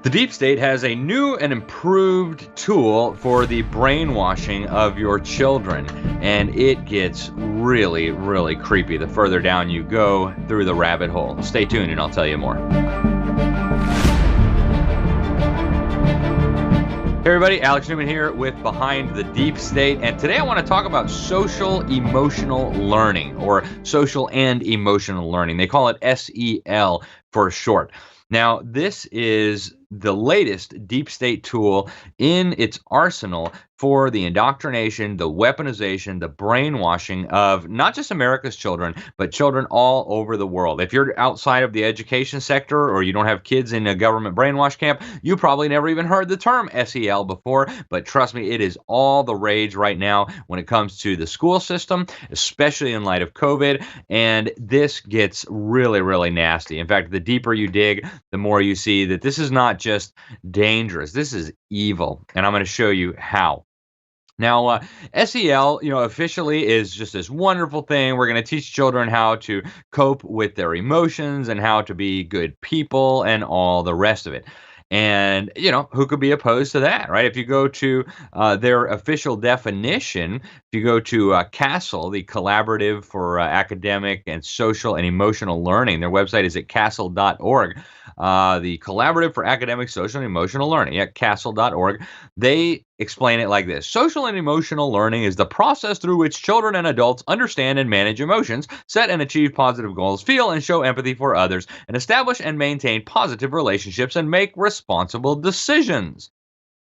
The deep state has a new and improved tool for the brainwashing of your children, and it gets really, really creepy the further down you go through the rabbit hole. Stay tuned and I'll tell you more. Hey everybody, Alex Newman here with Behind the Deep State, and today I want to talk about social emotional learning, or social and emotional learning. They call it SEL for short. Now, this is the latest deep state tool in its arsenal for the indoctrination, the weaponization, the brainwashing of not just America's children, but children all over the world. If you're outside of the education sector or you don't have kids in a government brainwash camp, you probably never even heard the term SEL before, but trust me, it is all the rage right now when it comes to the school system, especially in light of COVID, and this gets really, really nasty. In fact, the deeper you dig, the more you see that this is not just dangerous, this is evil, and I'm going to show you how. Now, SEL, officially is just this wonderful thing. We're going to teach children how to cope with their emotions and how to be good people and all the rest of it. And, who could be opposed to that, right? If you go to their official definition, if you go to CASEL, the Collaborative for Academic and Social and Emotional Learning, their website is at casel.org. The Collaborative for Academic, Social, and Emotional Learning at casel.org. They explain it like this. Social and emotional learning is the process through which children and adults understand and manage emotions, set and achieve positive goals, feel and show empathy for others, and establish and maintain positive relationships and make responsible decisions.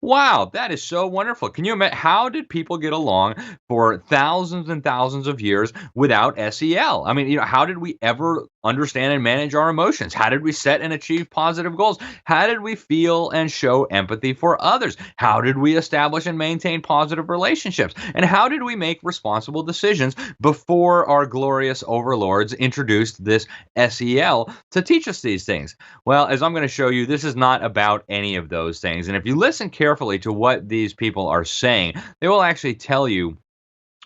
Wow, that is so wonderful. Can you imagine, how did people get along for thousands and thousands of years without SEL? I mean, how did we ever understand and manage our emotions? How did we set and achieve positive goals? How did we feel and show empathy for others? How did we establish and maintain positive relationships? And how did we make responsible decisions before our glorious overlords introduced this SEL to teach us these things? Well, as I'm going to show you, this is not about any of those things. And if you listen carefully to what these people are saying, they will actually tell you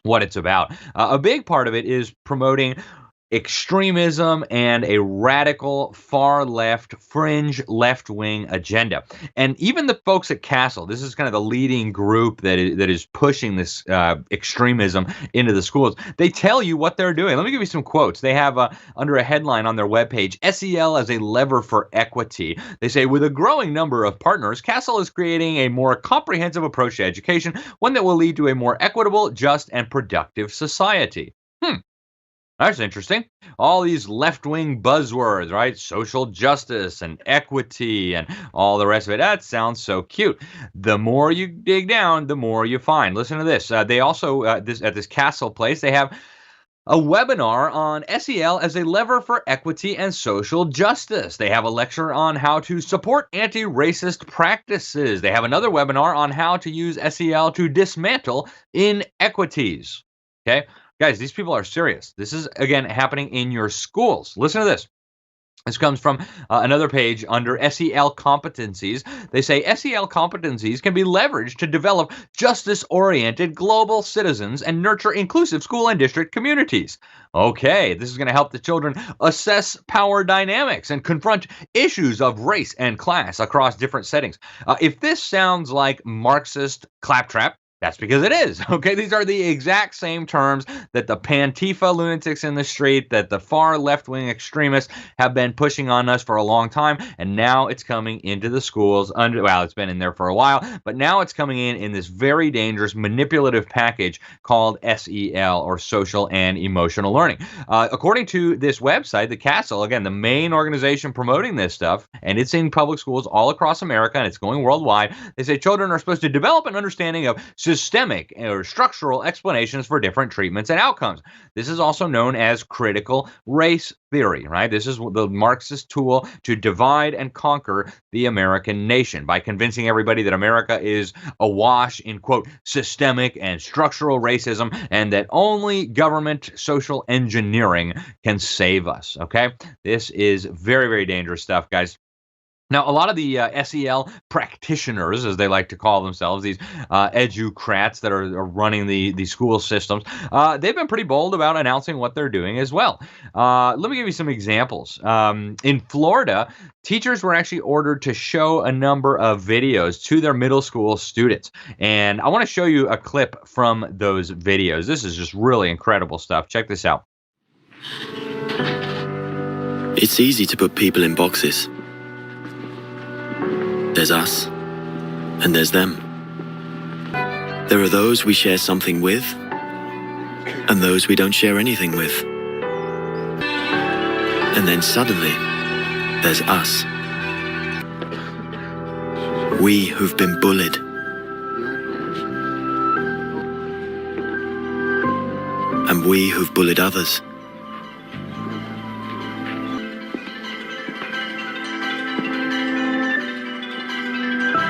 what it's about. A big part of it is promoting extremism and a radical far left fringe left wing agenda. And even the folks at CASEL, this is kind of the leading group that is pushing this extremism into the schools. They tell you what they're doing. Let me give you some quotes. They have under a headline on their webpage, SEL as a lever for equity. They say, with a growing number of partners, CASEL is creating a more comprehensive approach to education, one that will lead to a more equitable, just, and productive society. That's interesting. All these left-wing buzzwords, right? Social justice and equity and all the rest of it. That sounds so cute. The more you dig down, the more you find. Listen to this. They also, at this CASEL place, they have a webinar on SEL as a lever for equity and social justice. They have a lecture on how to support anti-racist practices. They have another webinar on how to use SEL to dismantle inequities. Okay? Guys, these people are serious. This is, again, happening in your schools. Listen to this. This comes from another page under SEL competencies. They say SEL competencies can be leveraged to develop justice-oriented global citizens and nurture inclusive school and district communities. Okay, this is going to help the children assess power dynamics and confront issues of race and class across different settings. If this sounds like Marxist claptrap, that's because it is, okay? These are the exact same terms that the Pantifa lunatics in the street, that the far left-wing extremists have been pushing on us for a long time, and now it's coming into the schools. Well, it's been in there for a while, but now it's coming in this very dangerous manipulative package called SEL, or Social and Emotional Learning. According to this website, the CASEL, again, the main organization promoting this stuff, and it's in public schools all across America, and it's going worldwide, they say children are supposed to develop an understanding of systemic or structural explanations for different treatments and outcomes. This is also known as critical race theory, right? This is the Marxist tool to divide and conquer the American nation by convincing everybody that America is awash in, quote, systemic and structural racism, and that only government social engineering can save us, okay? This is very, very dangerous stuff, guys. Now, a lot of the SEL practitioners, as they like to call themselves, these educrats that are running the school systems, they've been pretty bold about announcing what they're doing as well. Let me give you some examples. In Florida, teachers were actually ordered to show a number of videos to their middle school students. And I want to show you a clip from those videos. This is just really incredible stuff. Check this out. It's easy to put people in boxes. There's us, and there's them. There are those we share something with, and those we don't share anything with. And then suddenly, there's us. We who've been bullied. And we who've bullied others.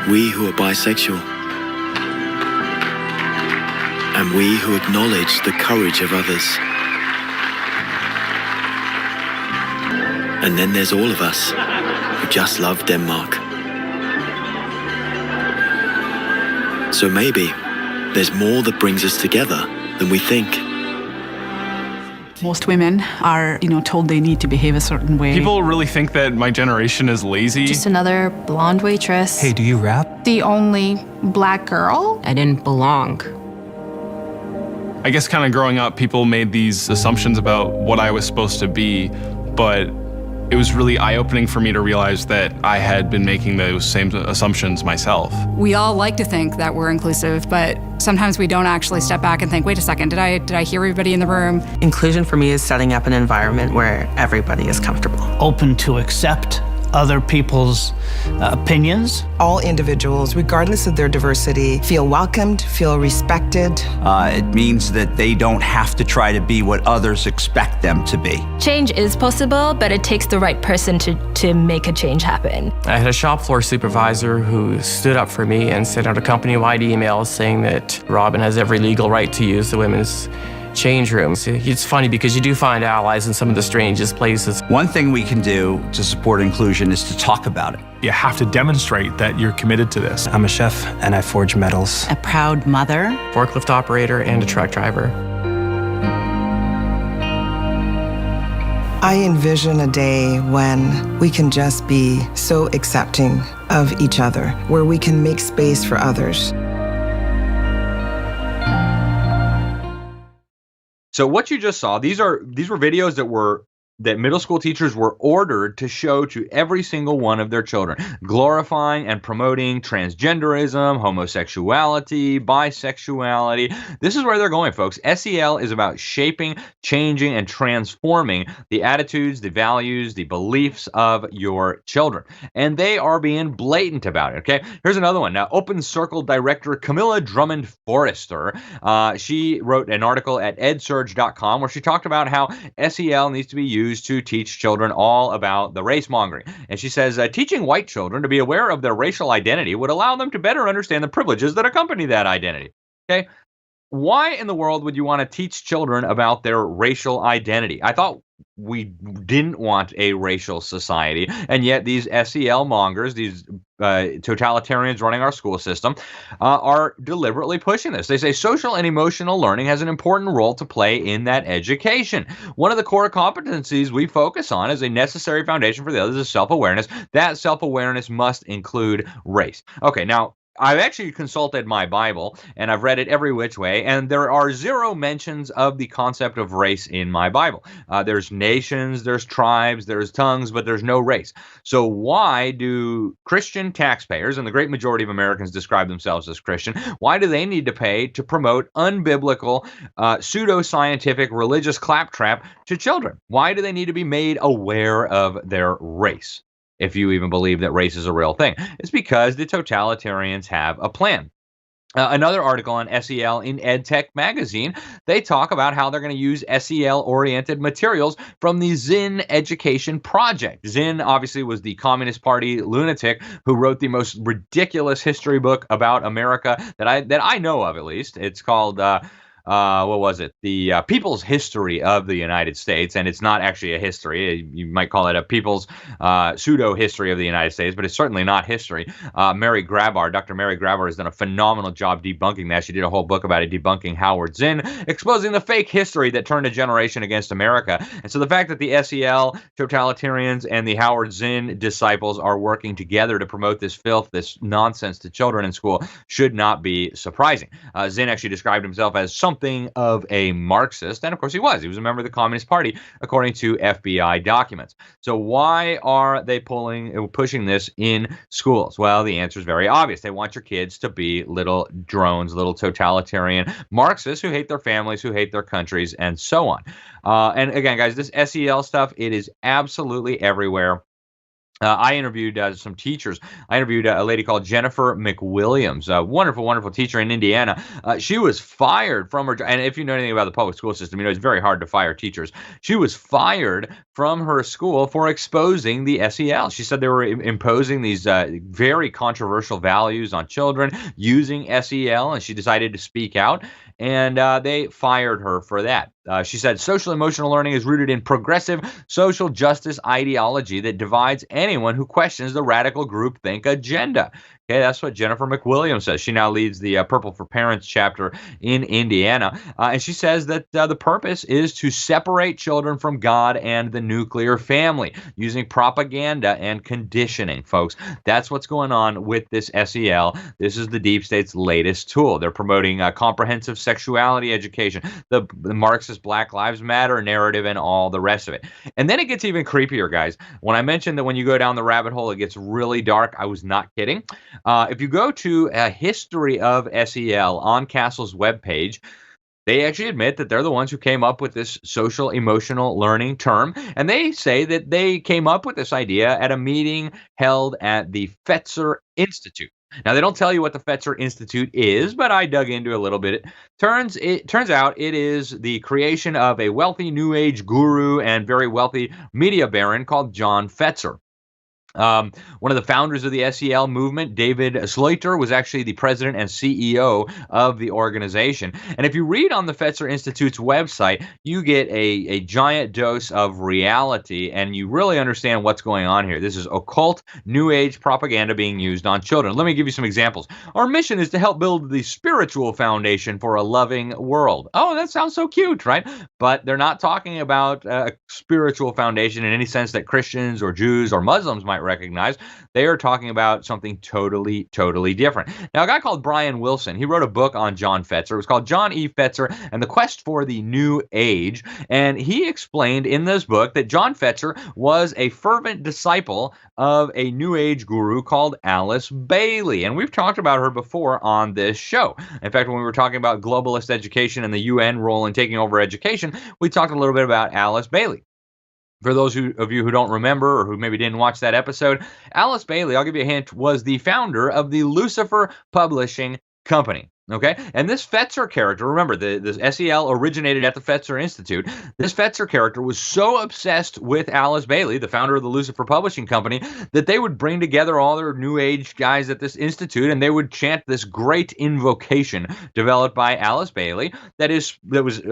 We who are bisexual, and we who acknowledge the courage of others. And then there's all of us who just love Denmark. So maybe there's more that brings us together than we think. Most women are, told they need to behave a certain way. People really think that my generation is lazy. Just another blonde waitress. Hey, do you rap? The only black girl. I didn't belong. I guess kind of growing up, people made these assumptions about what I was supposed to be, but it was really eye-opening for me to realize that I had been making those same assumptions myself. We all like to think that we're inclusive, but sometimes we don't actually step back and think, wait a second, did I hear everybody in the room? Inclusion for me is setting up an environment where everybody is comfortable. Open to accept other people's opinions. All individuals, regardless of their diversity, feel welcomed, feel respected. It means that they don't have to try to be what others expect them to be. Change is possible, but it takes the right person to make a change happen. I had a shop floor supervisor who stood up for me and sent out a company-wide email saying that Robin has every legal right to use the women's change rooms. It's funny because you do find allies in some of the strangest places. One thing we can do to support inclusion is to talk about it. You have to demonstrate that you're committed to this. I'm a chef and I forge metals. A proud mother. Forklift operator and a truck driver. I envision a day when we can just be so accepting of each other, where we can make space for others. So what you just saw, these were videos that middle school teachers were ordered to show to every single one of their children, glorifying and promoting transgenderism, homosexuality, bisexuality. This is where they're going, folks. SEL is about shaping, changing, and transforming the attitudes, the values, the beliefs of your children. And they are being blatant about it, okay? Here's another one. Now, Open Circle director Camilla Drummond Forrester, she wrote an article at edsurge.com where she talked about how SEL needs to be used to teach children all about the race mongering. And she says, teaching white children to be aware of their racial identity would allow them to better understand the privileges that accompany that identity. Okay? Why in the world would you want to teach children about their racial identity? I thought we didn't want a racial society, and yet these SEL mongers, these totalitarians running our school system, are deliberately pushing this. They say social and emotional learning has an important role to play in that education. One of the core competencies we focus on as a necessary foundation for the others is self-awareness. That self-awareness must include race. Okay, now, I've actually consulted my Bible, and I've read it every which way, and there are 0 mentions of the concept of race in my Bible. There's nations, there's tribes, there's tongues, but there's no race. So why do Christian taxpayers, and the great majority of Americans describe themselves as Christian, why do they need to pay to promote unbiblical, pseudo-scientific religious claptrap to children? Why do they need to be made aware of their race? If you even believe that race is a real thing. It's because the totalitarians have a plan. Another article on SEL in EdTech magazine, they talk about how they're going to use SEL-oriented materials from the Zinn Education Project. Zinn obviously was the Communist Party lunatic who wrote the most ridiculous history book about America that I know of, at least. It's called what was it? The People's History of the United States, and it's not actually a history. You might call it a people's pseudo-history of the United States, but it's certainly not history. Dr. Mary Grabar has done a phenomenal job debunking that. She did a whole book about it, debunking Howard Zinn, exposing the fake history that turned a generation against America. And so the fact that the SEL, totalitarians, and the Howard Zinn disciples are working together to promote this filth, this nonsense to children in school should not be surprising. Zinn actually described himself as something of a Marxist, and of course he was. He was a member of the Communist Party, according to FBI documents. So why are they pushing this in schools? Well, the answer is very obvious. They want your kids to be little drones, little totalitarian Marxists who hate their families, who hate their countries, and so on. And again, guys, this SEL stuff, it is absolutely everywhere. I interviewed some teachers. I interviewed a lady called Jennifer McWilliams, a wonderful, wonderful teacher in Indiana. She was fired from her job. And if you know anything about the public school system, you know it's very hard to fire teachers. She was fired from her school for exposing the SEL. She said they were imposing these very controversial values on children using SEL, and she decided to speak out. And they fired her for that. She said, social emotional learning is rooted in progressive social justice ideology that divides anyone who questions the radical groupthink agenda. Okay, that's what Jennifer McWilliams says. She now leads the Purple for Parents chapter in Indiana. And she says that the purpose is to separate children from God and the nuclear family using propaganda and conditioning, folks. That's what's going on with this SEL. This is the deep state's latest tool. They're promoting comprehensive sexuality education, the Marxist Black Lives Matter narrative, and all the rest of it. And then it gets even creepier, guys. When I mentioned that when you go down the rabbit hole, it gets really dark, I was not kidding. If you go to a history of SEL on CASEL's webpage, they actually admit that they're the ones who came up with this social emotional learning term, and they say that they came up with this idea at a meeting held at the Fetzer Institute. Now, they don't tell you what the Fetzer Institute is, but I dug into it a little bit. It turns out it is the creation of a wealthy New Age guru and very wealthy media baron called John Fetzer. One of the founders of the SEL movement, David Sleuter, was actually the president and CEO of the organization. And if you read on the Fetzer Institute's website, you get a giant dose of reality, and you really understand what's going on here. This is occult, New Age propaganda being used on children. Let me give you some examples. Our mission is to help build the spiritual foundation for a loving world. Oh, that sounds so cute, right? But they're not talking about a spiritual foundation in any sense that Christians or Jews or Muslims might recognize. They are talking about something totally, totally different. Now, a guy called Brian Wilson, he wrote a book on John Fetzer. It was called John E. Fetzer and the Quest for the New Age. And he explained in this book that John Fetzer was a fervent disciple of a New Age guru called Alice Bailey. And we've talked about her before on this show. In fact, when we were talking about globalist education and the UN role in taking over education, we talked a little bit about Alice Bailey. For those of you who don't remember or who maybe didn't watch that episode, Alice Bailey, I'll give you a hint, was the founder of the Lucifer Publishing Company. Okay, and this Fetzer character, remember, the SEL originated at the Fetzer Institute. This Fetzer character was so obsessed with Alice Bailey, the founder of the Lucifer Publishing Company, that they would bring together all their New Age guys at this institute, and they would chant this great invocation developed by Alice Bailey that was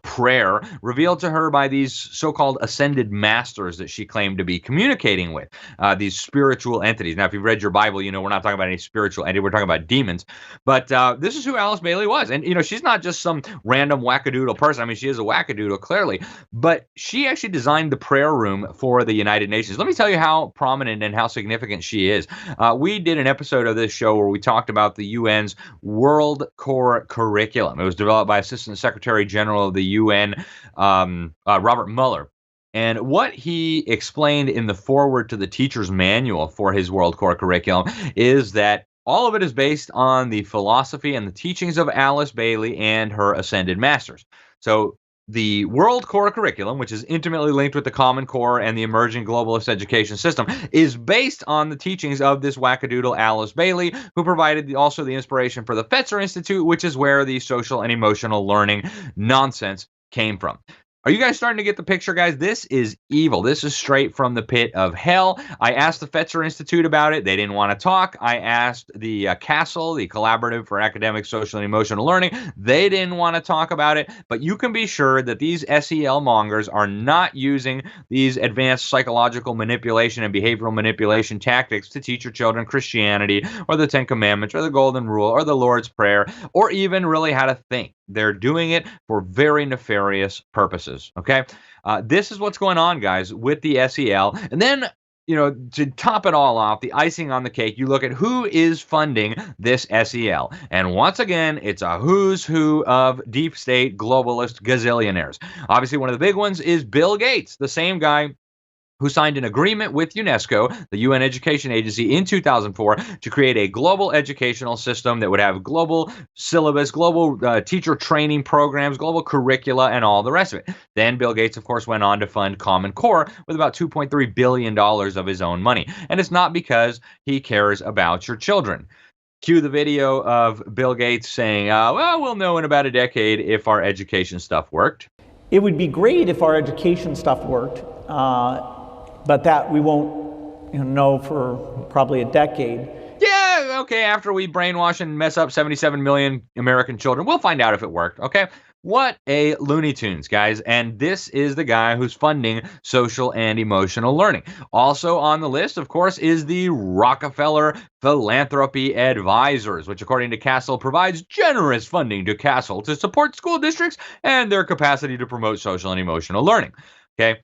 prayer revealed to her by these so-called ascended masters that she claimed to be communicating with, these spiritual entities. Now, if you've read your Bible, you know we're not talking about any spiritual entity. We're talking about demons. But this is who Alice Bailey was. And, she's not just some random wackadoodle person. I mean, she is a wackadoodle, clearly. But she actually designed the prayer room for the United Nations. Let me tell you how prominent and how significant she is. We did an episode of this show where we talked about the UN's World Core Curriculum. It was developed by Assistant Secretary General of the UN, Robert Mueller. And what he explained in the foreword to the teacher's manual for his World Core Curriculum is that all of it is based on the philosophy and the teachings of Alice Bailey and her ascended masters. So the World Core Curriculum, which is intimately linked with the Common Core and the emerging globalist education system, is based on the teachings of this wackadoodle Alice Bailey, who provided also the inspiration for the Fetzer Institute, which is where the social and emotional learning nonsense came from. Are you guys starting to get the picture, guys? This is evil. This is straight from the pit of hell. I asked the Fetzer Institute about it. They didn't want to talk. I asked the CASEL, the Collaborative for Academic, Social, and Emotional Learning. They didn't want to talk about it. But you can be sure that these SEL mongers are not using these advanced psychological manipulation and behavioral manipulation tactics to teach your children Christianity or the Ten Commandments or the Golden Rule or the Lord's Prayer or even really how to think. They're doing it for very nefarious purposes, okay? This is what's going on, guys, with the SEL. And then, you know, to top it all off, the icing on the cake, you look at who is funding this SEL. And once again, it's a who's who of deep state globalist gazillionaires. Obviously, one of the big ones is Bill Gates, the same guy who signed an agreement with UNESCO, the UN Education Agency, in 2004 to create a global educational system that would have global syllabus, global teacher training programs, global curricula, and all the rest of it. Then Bill Gates, of course, went on to fund Common Core with about $2.3 billion of his own money. And it's not because he cares about your children. Cue the video of Bill Gates saying, well, we'll know in about a decade if our education stuff worked. It would be great if our education stuff worked. But that we won't know for probably a decade. Yeah, okay, after we brainwash and mess up 77 million American children, we'll find out if it worked, okay? What a Looney Tunes, guys. And this is the guy who's funding social and emotional learning. Also on the list, of course, is the Rockefeller Philanthropy Advisors, which, according to CASEL, provides generous funding to CASEL to support school districts and their capacity to promote social and emotional learning, okay?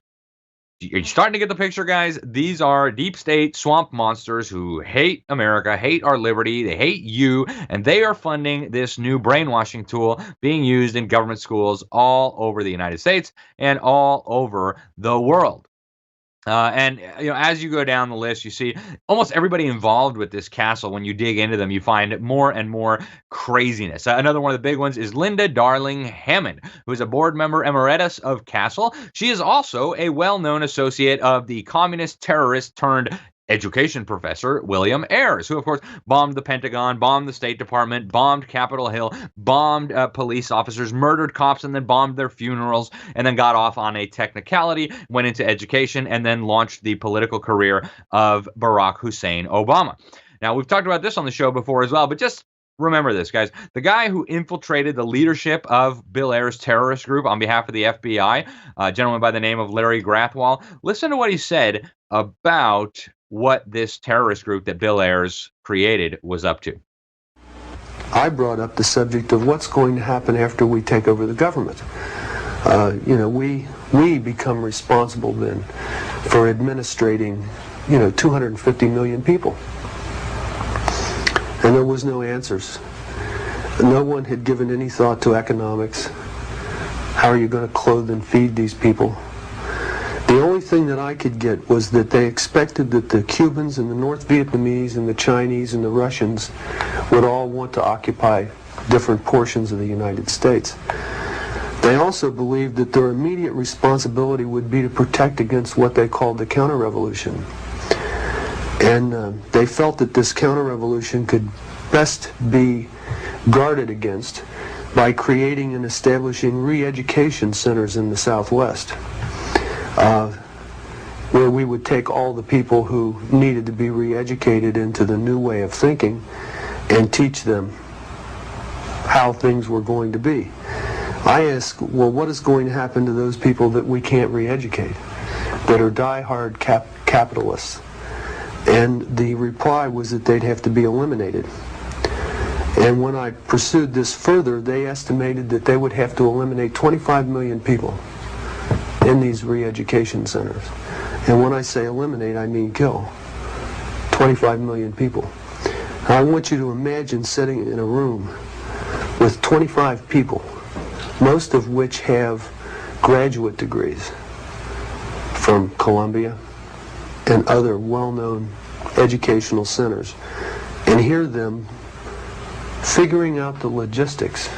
Are you starting to get the picture, guys? These are deep state swamp monsters who hate America, hate our liberty, they hate you, and they are funding this new brainwashing tool being used in government schools all over the United States and all over the world. And as you go down the list, you see almost everybody involved with this CASEL. When you dig into them, you find more and more craziness. Another one of the big ones is Linda Darling Hammond, who is a board member emeritus of CASEL. She is also a well-known associate of the communist terrorist turned education professor William Ayers, who, of course, bombed the Pentagon, bombed the State Department, bombed Capitol Hill, bombed police officers, murdered cops, and then bombed their funerals, and then got off on a technicality, went into education, and then launched the political career of Barack Hussein Obama. Now, we've talked about this on the show before as well, but just remember this, guys. The guy who infiltrated the leadership of Bill Ayers' terrorist group on behalf of the FBI, a gentleman by the name of Larry Grathwohl, listen to what he said about what this terrorist group that Bill Ayers created was up to. I brought up the subject of what's going to happen after we take over the government. We become responsible then for administrating, 250 million people. And there was no answers. No one had given any thought to economics. How are you going to clothe and feed these people? The only thing that I could get was that they expected that the Cubans and the North Vietnamese and the Chinese and the Russians would all want to occupy different portions of the United States. They also believed that their immediate responsibility would be to protect against what they called the counter-revolution. And they felt that this counter-revolution could best be guarded against by creating and establishing re-education centers in the Southwest. Where we would take all the people who needed to be re-educated into the new way of thinking and teach them how things were going to be. I ask, well, what is going to happen to those people that we can't re-educate, that are die-hard capitalists? And the reply was that they'd have to be eliminated. And when I pursued this further, they estimated that they would have to eliminate 25 million people in these re-education centers. And when I say eliminate, I mean kill. 25 million people. Now, I want you to imagine sitting in a room with 25 people, most of which have graduate degrees from Columbia and other well-known educational centers, and hear them figuring out the logistics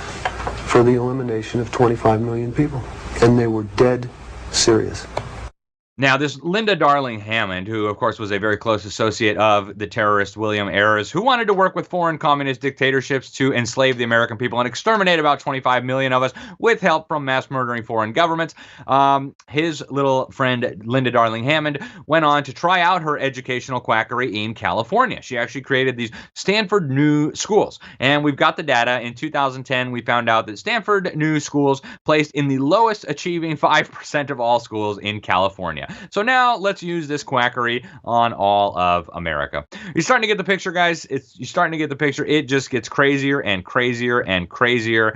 for the elimination of 25 million people. And they were dead serious. Now, this Linda Darling Hammond, who of course was a very close associate of the terrorist William Ayres, who wanted to work with foreign communist dictatorships to enslave the American people and exterminate about 25 million of us with help from mass murdering foreign governments, his little friend Linda Darling Hammond went on to try out her educational quackery in California. She actually created these Stanford New Schools, and we've got the data. In 2010, we found out that Stanford New Schools placed in the lowest achieving 5% of all schools in California. So now let's use this quackery on all of America. You're starting to get the picture, guys. You're starting to get the picture. It just gets crazier and crazier and crazier.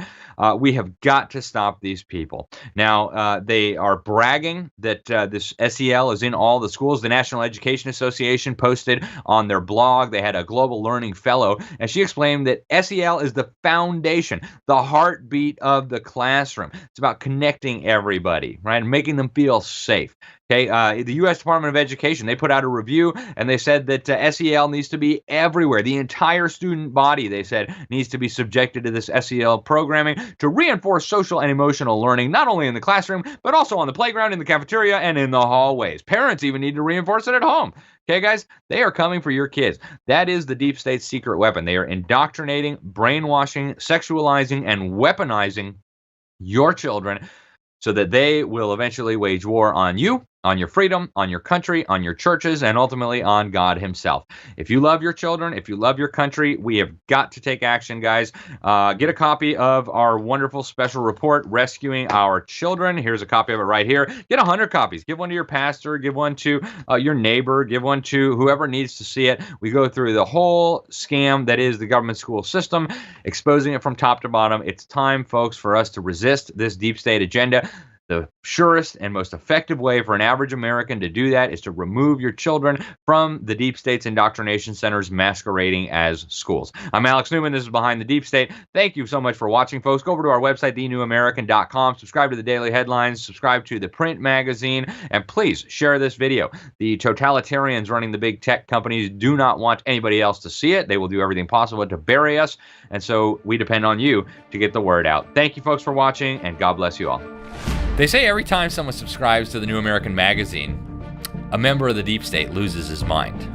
We have got to stop these people. Now, they are bragging that this SEL is in all the schools. The National Education Association posted on their blog. They had a global learning fellow, and she explained that SEL is the foundation, the heartbeat of the classroom. It's about connecting everybody, right, and making them feel safe. Okay, the U.S. Department of Education, they put out a review, and they said that SEL needs to be everywhere. The entire student body, they said, needs to be subjected to this SEL programming to reinforce social and emotional learning, not only in the classroom, but also on the playground, in the cafeteria, and in the hallways. Parents even need to reinforce it at home. Okay, guys, they are coming for your kids. That is the deep state's secret weapon. They are indoctrinating, brainwashing, sexualizing, and weaponizing your children so that they will eventually wage war on you, on your freedom, on your country, on your churches, and ultimately on God himself. If you love your children, if you love your country, we have got to take action, guys. Get a copy of our wonderful special report, Rescuing Our Children. Here's a copy of it right here. Get 100 copies. Give one to your pastor. Give one to your neighbor. Give one to whoever needs to see it. We go through the whole scam that is the government school system, exposing it from top to bottom. It's time, folks, for us to resist this deep state agenda. The surest and most effective way for an average American to do that is to remove your children from the deep state's indoctrination centers masquerading as schools. I'm Alex Newman. This is Behind the Deep State. Thank you so much for watching, folks. Go over to our website, thenewamerican.com. Subscribe to the daily headlines. Subscribe to the print magazine. And please share this video. The totalitarians running the big tech companies do not want anybody else to see it. They will do everything possible to bury us. And so we depend on you to get the word out. Thank you, folks, for watching, and God bless you all. They say every time someone subscribes to the New American Magazine, a member of the Deep State loses his mind.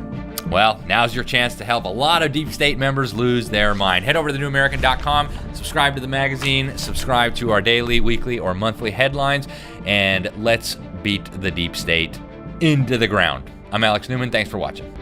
Well, now's your chance to help a lot of Deep State members lose their mind. Head over to thenewamerican.com, subscribe to the magazine, subscribe to our daily, weekly, or monthly headlines, and let's beat the Deep State into the ground. I'm Alex Newman. Thanks for watching.